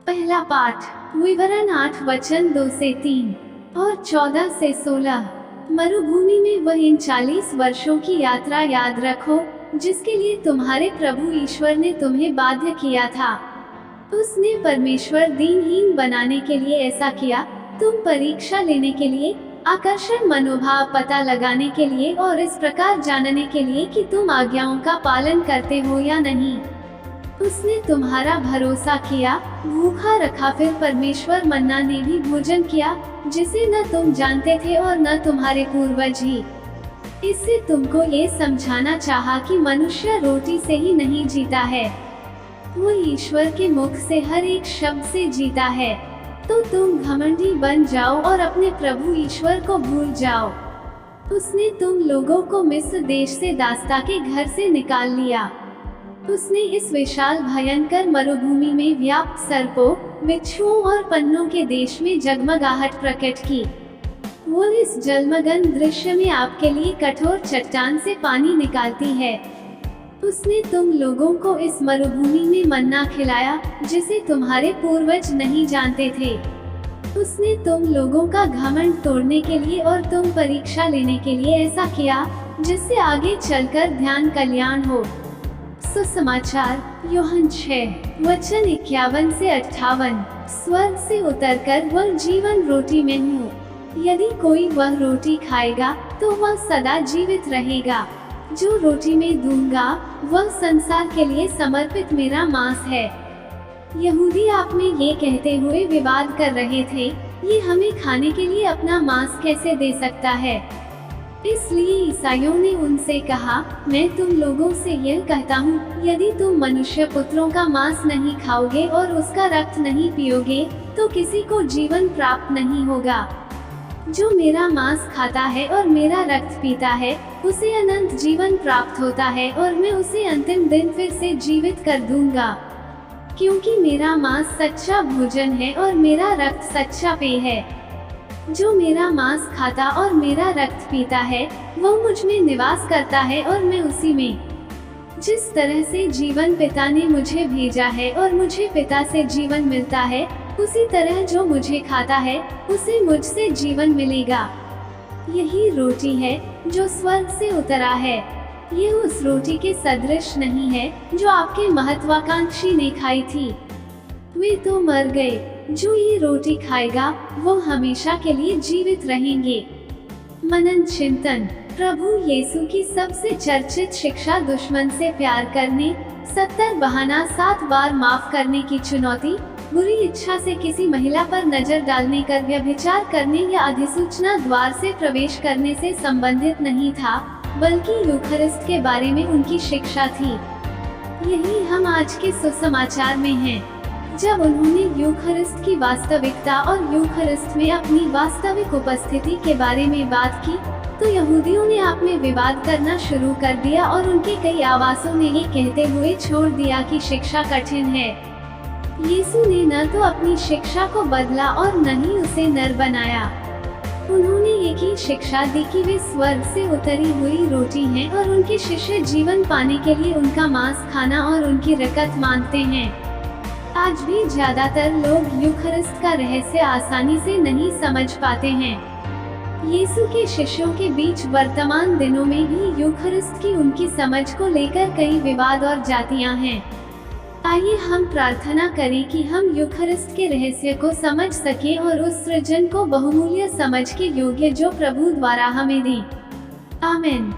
पहला पाठ विवरण 8 वचन 2 से 3 और 14 से 16। मरुभूमि में वह इन 40 वर्षों की यात्रा याद रखो जिसके लिए तुम्हारे प्रभु ईश्वर ने तुम्हें बाध्य किया था। उसने परमेश्वर दीनहीन बनाने के लिए ऐसा किया, तुम परीक्षा लेने के लिए, आकर्षण मनोभाव पता लगाने के लिए और इस प्रकार जानने के लिए कि तुम आज्ञाओं का पालन करते हो या नहीं। उसने तुम्हारा भरोसा किया, भूखा रखा, फिर परमेश्वर मन्ना ने भी भोजन किया जिसे न तुम जानते थे और न तुम्हारे पूर्वज ही। इससे तुमको ये समझाना चाहा कि मनुष्य रोटी से ही नहीं जीता है, वो ईश्वर के मुख से हर एक शब्द से जीता है। तो तुम घमंडी बन जाओ और अपने प्रभु ईश्वर को भूल जाओ। उसने तुम लोगों को मिस्र देश से दास्ता के घर से निकाल लिया। उसने इस विशाल भयंकर मरुभूमि में व्याप्त सर्पों, बिच्छुओं और पन्नों के देश में जगमगाहट प्रकट की। वो इस जलमग्न दृश्य में आपके लिए कठोर चट्टान से पानी निकालती है। उसने तुम लोगों को इस मरुभूमि में मन्ना खिलाया जिसे तुम्हारे पूर्वज नहीं जानते थे। उसने तुम लोगों का घमंड तोड़ने के लिए और तुम परीक्षा लेने के लिए ऐसा किया जिससे आगे चलकर ध्यान कल्याण हो। सुसमाचार यूहन्ना 6 वचन 51 से 58। स्वर्ग से उतरकर वह जीवन रोटी में हूँ, यदि कोई वह रोटी खाएगा तो वह सदा जीवित रहेगा। जो रोटी में दूंगा वह संसार के लिए समर्पित मेरा मांस है। यहूदी आप में ये कहते हुए विवाद कर रहे थे, ये हमें खाने के लिए अपना मांस कैसे दे सकता है। इसलिए ईसाइयों ने उनसे कहा, मैं तुम लोगों से यह कहता हूँ, यदि तुम मनुष्य पुत्रों का मांस नहीं खाओगे और उसका रक्त नहीं पियोगे तो किसी को जीवन प्राप्त नहीं होगा। जो मेरा मांस खाता है और मेरा रक्त पीता है उसे अनंत जीवन प्राप्त होता है और मैं उसे अंतिम दिन फिर से जीवित कर दूंगा। क्योंकि मेरा मांस सच्चा भोजन है और मेरा रक्त सच्चा पेय है। जो मेरा मांस खाता और मेरा रक्त पीता है वो मुझ में निवास करता है और मैं उसी में। जिस तरह से जीवन पिता ने मुझे भेजा है और मुझे पिता से जीवन मिलता है, उसी तरह जो मुझे खाता है उसे मुझसे जीवन मिलेगा। यही रोटी है जो स्वर्ग से उतरा है। ये उस रोटी के सदृश नहीं है जो आपके महत्वाकांक्षी ने खाई थी, वे तो मर गए। जो ये रोटी खाएगा वो हमेशा के लिए जीवित रहेंगे। मनन चिंतन। प्रभु यीशु की सबसे चर्चित शिक्षा दुश्मन से प्यार करने, 70 बहाना 7 बार माफ करने की चुनौती, बुरी इच्छा से किसी महिला पर नजर डालने कर व्यभिचार करने या अधिसूचना द्वार से प्रवेश करने से संबंधित नहीं था, बल्कि यूखरिस्ट के बारे में उनकी शिक्षा थी। यही हम आज के सुसमाचार में हैं। जब उन्होंने यूखरिस्ट की वास्तविकता और यूखरिस्ट में अपनी वास्तविक उपस्थिति के बारे में बात की तो यहूदियों ने आप में विवाद करना शुरू कर दिया और उनके कई आवासों ने ये कहते हुए छोड़ दिया कि शिक्षा कठिन है। यीशु ने न तो अपनी शिक्षा को बदला और न ही उसे नर बनाया। उन्होंने एक ही शिक्षा दी कि वे स्वर्ग से उतरी हुई रोटी हैं और उनके शिष्य जीवन पाने के लिए उनका मांस खाना और उनकी रकत मांगते हैं। आज भी ज्यादातर लोग यूखरिस्ट का रहस्य आसानी से नहीं समझ पाते हैं। यीशु के शिष्यों के बीच वर्तमान दिनों में भी यूखरिस्ट की उनकी समझ को लेकर कई विवाद और जातियां हैं। आइए हम प्रार्थना करें कि हम यूखरिस्ट के रहस्य को समझ सकें और उस सृजन को बहुमूल्य समझ के योग्य जो प्रभु द्वारा हमें दी। आमीन।